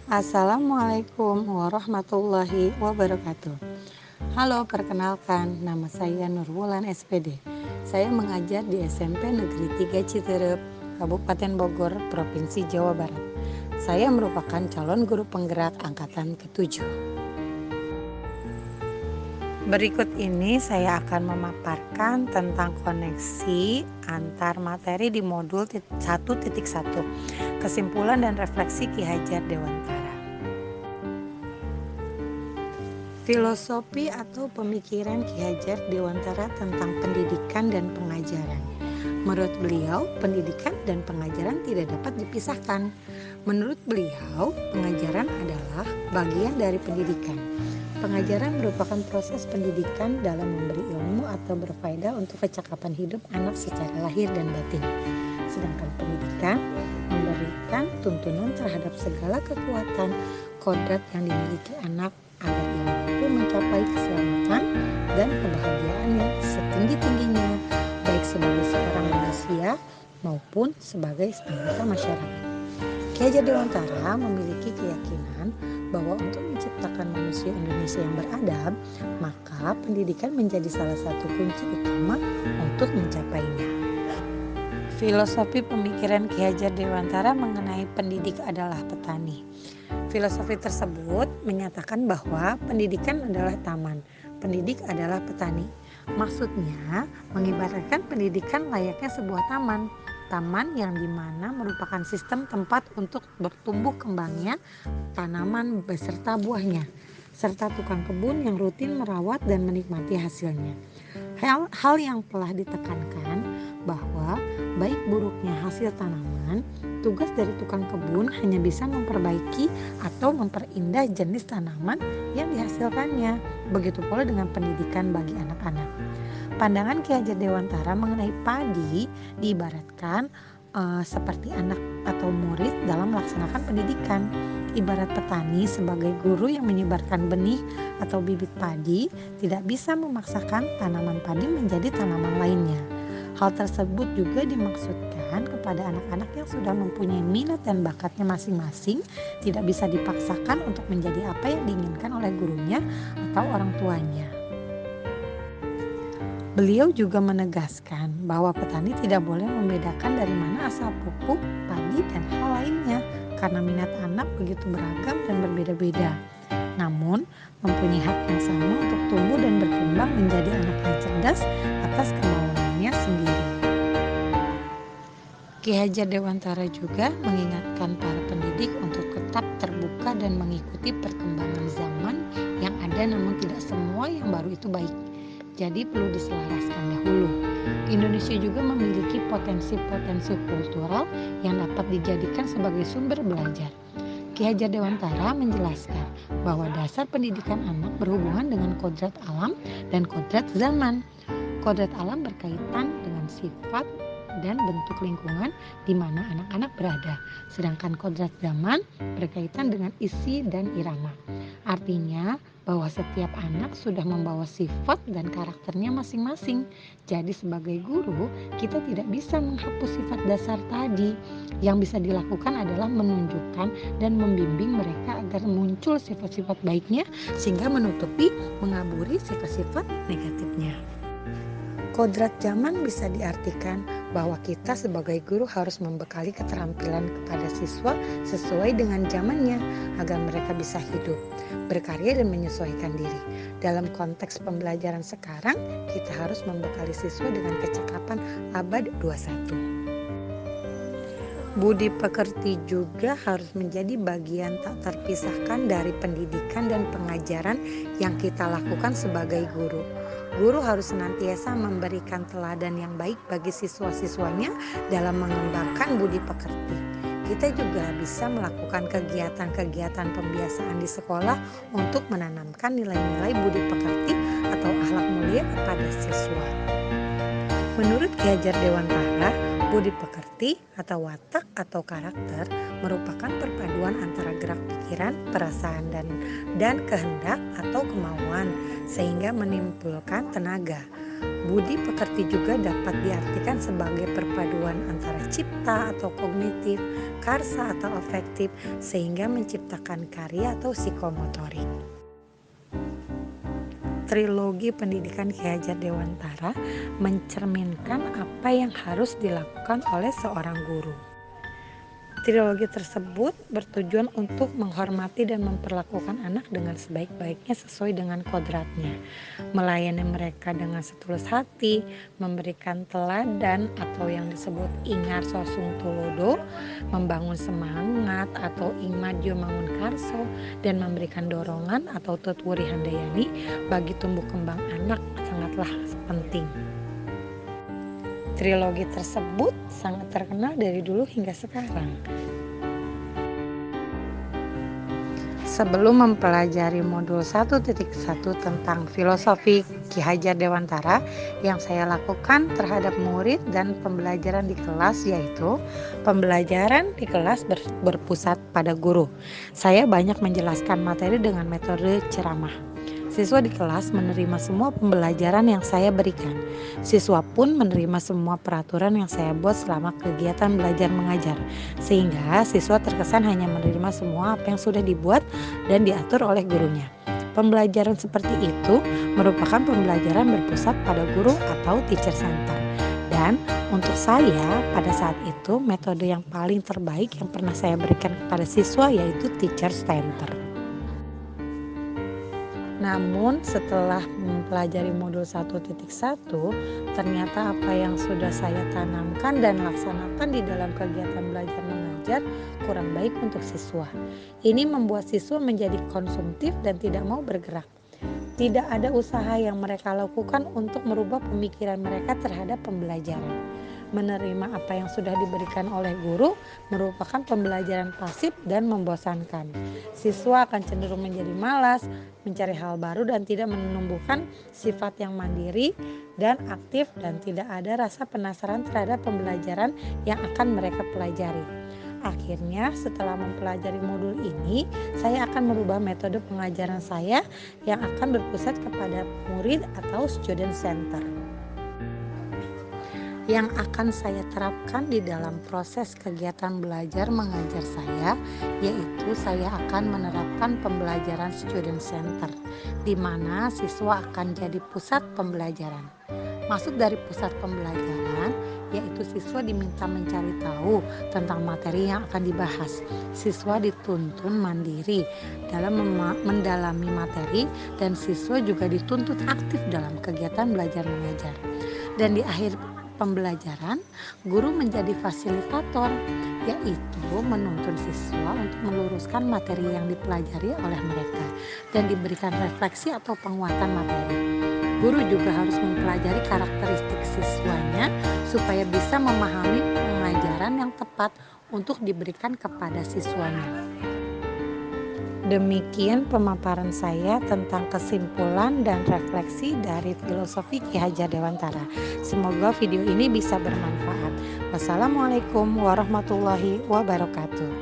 Assalamualaikum warahmatullahi wabarakatuh. Halo, perkenalkan, nama saya Nurwulan SPD. Saya mengajar di SMP Negeri 3 Citerep, Kabupaten Bogor, Provinsi Jawa Barat. Saya merupakan calon guru penggerak angkatan ke-7. Berikut ini saya akan memaparkan tentang koneksi antar materi di modul 1.1, kesimpulan dan refleksi Ki Hajar Dewantara. Filosofi atau pemikiran Ki Hajar Dewantara tentang pendidikan dan pengajaran. Menurut beliau, pendidikan dan pengajaran tidak dapat dipisahkan. Menurut beliau, pengajaran adalah bagian dari pendidikan. Pengajaran merupakan proses pendidikan dalam memberi ilmu atau berfaedah untuk kecakapan hidup anak secara lahir dan batin. Sedangkan pendidikan memberikan tuntunan terhadap segala kekuatan kodrat yang dimiliki anak agar ia mampu mencapai keselamatan dan kebahagiaan yang setinggi-tingginya, baik sebagai seorang manusia maupun sebagai anggota masyarakat. Ki Hajar Dewantara memiliki keyakinan bahwa untuk menciptakan manusia Indonesia yang beradab, maka pendidikan menjadi salah satu kunci utama untuk mencapainya. Filosofi pemikiran Ki Hajar Dewantara mengenai pendidik adalah petani. Filosofi tersebut menyatakan bahwa pendidikan adalah taman, pendidik adalah petani. Maksudnya, mengibaratkan pendidikan layaknya sebuah taman. Taman yang dimana merupakan sistem tempat untuk bertumbuh kembangnya tanaman beserta buahnya, serta tukang kebun yang rutin merawat dan menikmati hasilnya. Hal yang telah ditekankan bahwa baik buruknya hasil tanaman, tugas dari tukang kebun hanya bisa memperbaiki atau memperindah jenis tanaman yang dihasilkannya. Begitu pula dengan pendidikan bagi anak-anak. Pandangan Ki Hajar Dewantara mengenai padi diibaratkan seperti anak atau murid dalam melaksanakan pendidikan. Ibarat petani sebagai guru yang menyebarkan benih atau bibit padi tidak bisa memaksakan tanaman padi menjadi tanaman lainnya. Hal tersebut juga dimaksudkan kepada anak-anak yang sudah mempunyai minat dan bakatnya masing-masing, tidak bisa dipaksakan untuk menjadi apa yang diinginkan oleh gurunya atau orang tuanya. Beliau juga menegaskan bahwa petani tidak boleh membedakan dari mana asal pupuk, padi, dan hal lainnya karena minat anak begitu beragam dan berbeda-beda. Namun, mempunyai hak yang sama untuk tumbuh dan berkembang menjadi anak yang cerdas atas kemauannya sendiri. Ki Hajar Dewantara juga mengingatkan para pendidik untuk tetap terbuka dan mengikuti perkembangan zaman yang ada, namun tidak semua yang baru itu baik. Jadi perlu diselaraskan dahulu. Indonesia juga memiliki potensi-potensi kultural yang dapat dijadikan sebagai sumber belajar. Ki Hajar Dewantara menjelaskan bahwa dasar pendidikan anak berhubungan dengan kodrat alam dan kodrat zaman. Kodrat alam berkaitan dengan sifat dan bentuk lingkungan di mana anak-anak berada. Sedangkan kodrat zaman berkaitan dengan isi dan irama. Artinya bahwa setiap anak sudah membawa sifat dan karakternya masing-masing. Jadi sebagai guru, kita tidak bisa menghapus sifat dasar tadi. Yang bisa dilakukan adalah menunjukkan dan membimbing mereka agar muncul sifat-sifat baiknya sehingga menutupi, mengaburi sifat-sifat negatifnya. Kodrat zaman bisa diartikan bahwa kita sebagai guru harus membekali keterampilan kepada siswa sesuai dengan zamannya agar mereka bisa hidup, berkarya dan menyesuaikan diri. Dalam konteks pembelajaran sekarang, kita harus membekali siswa dengan kecakapan abad 21. Budi pekerti juga harus menjadi bagian tak terpisahkan dari pendidikan dan pengajaran yang kita lakukan sebagai guru. Guru harus senantiasa memberikan teladan yang baik bagi siswa-siswanya dalam mengembangkan budi pekerti. Kita juga bisa melakukan kegiatan-kegiatan pembiasaan di sekolah untuk menanamkan nilai-nilai budi pekerti atau akhlak mulia kepada siswa. Menurut Ki Hajar Dewantara, budi pekerti atau watak atau karakter merupakan perpaduan antara gerak pikiran, perasaan dan kehendak atau kemauan sehingga menimbulkan tenaga. Budi pekerti juga dapat diartikan sebagai perpaduan antara cipta atau kognitif, karsa atau afektif, sehingga menciptakan karya atau psikomotorik. Trilogi pendidikan Ki Hajar Dewantara mencerminkan apa yang harus dilakukan oleh seorang guru. Trilogi tersebut bertujuan untuk menghormati dan memperlakukan anak dengan sebaik-baiknya sesuai dengan kodratnya, melayani mereka dengan setulus hati, memberikan teladan atau yang disebut ingar sosung tulodo, membangun semangat atau ingmajo mangun karso, dan memberikan dorongan atau tutwuri handayani bagi tumbuh kembang anak sangatlah penting. Trilogi tersebut sangat terkenal dari dulu hingga sekarang. Sebelum mempelajari modul 1.1 tentang filosofi Ki Hajar Dewantara, yang saya lakukan terhadap murid dan pembelajaran di kelas yaitu pembelajaran di kelas berpusat pada guru. Saya banyak menjelaskan materi dengan metode ceramah. Siswa di kelas menerima semua pembelajaran yang saya berikan. Siswa pun menerima semua peraturan yang saya buat selama kegiatan belajar mengajar, sehingga siswa terkesan hanya menerima semua apa yang sudah dibuat dan diatur oleh gurunya. Pembelajaran seperti itu merupakan pembelajaran berpusat pada guru atau teacher center. Dan untuk saya pada saat itu metode yang paling terbaik yang pernah saya berikan kepada siswa yaitu teacher center. Namun setelah mempelajari modul 1.1, ternyata apa yang sudah saya tanamkan dan laksanakan di dalam kegiatan belajar mengajar kurang baik untuk siswa. Ini membuat siswa menjadi konsumtif dan tidak mau bergerak. Tidak ada usaha yang mereka lakukan untuk merubah pemikiran mereka terhadap pembelajaran. Menerima apa yang sudah diberikan oleh guru merupakan pembelajaran pasif dan membosankan. Siswa akan cenderung menjadi malas, mencari hal baru dan tidak menumbuhkan sifat yang mandiri dan aktif dan tidak ada rasa penasaran terhadap pembelajaran yang akan mereka pelajari. Akhirnya setelah mempelajari modul ini, saya akan merubah metode pengajaran saya yang akan berpusat kepada murid atau student center. Yang akan saya terapkan di dalam proses kegiatan belajar mengajar saya, yaitu saya akan menerapkan pembelajaran student center, di mana siswa akan jadi pusat pembelajaran. Masuk dari pusat pembelajaran, yaitu siswa diminta mencari tahu tentang materi yang akan dibahas. Siswa dituntun mandiri dalam mendalami materi dan siswa juga dituntut aktif dalam kegiatan belajar mengajar. Dan di akhir pembelajaran, guru menjadi fasilitator, yaitu menuntun siswa untuk meluruskan materi yang dipelajari oleh mereka dan diberikan refleksi atau penguatan materi. Guru juga harus mempelajari karakteristik siswanya supaya bisa memahami pengajaran yang tepat untuk diberikan kepada siswanya. Demikian pemaparan saya tentang kesimpulan dan refleksi dari filosofi Ki Hajar Dewantara. Semoga video ini bisa bermanfaat. Wassalamualaikum warahmatullahi wabarakatuh.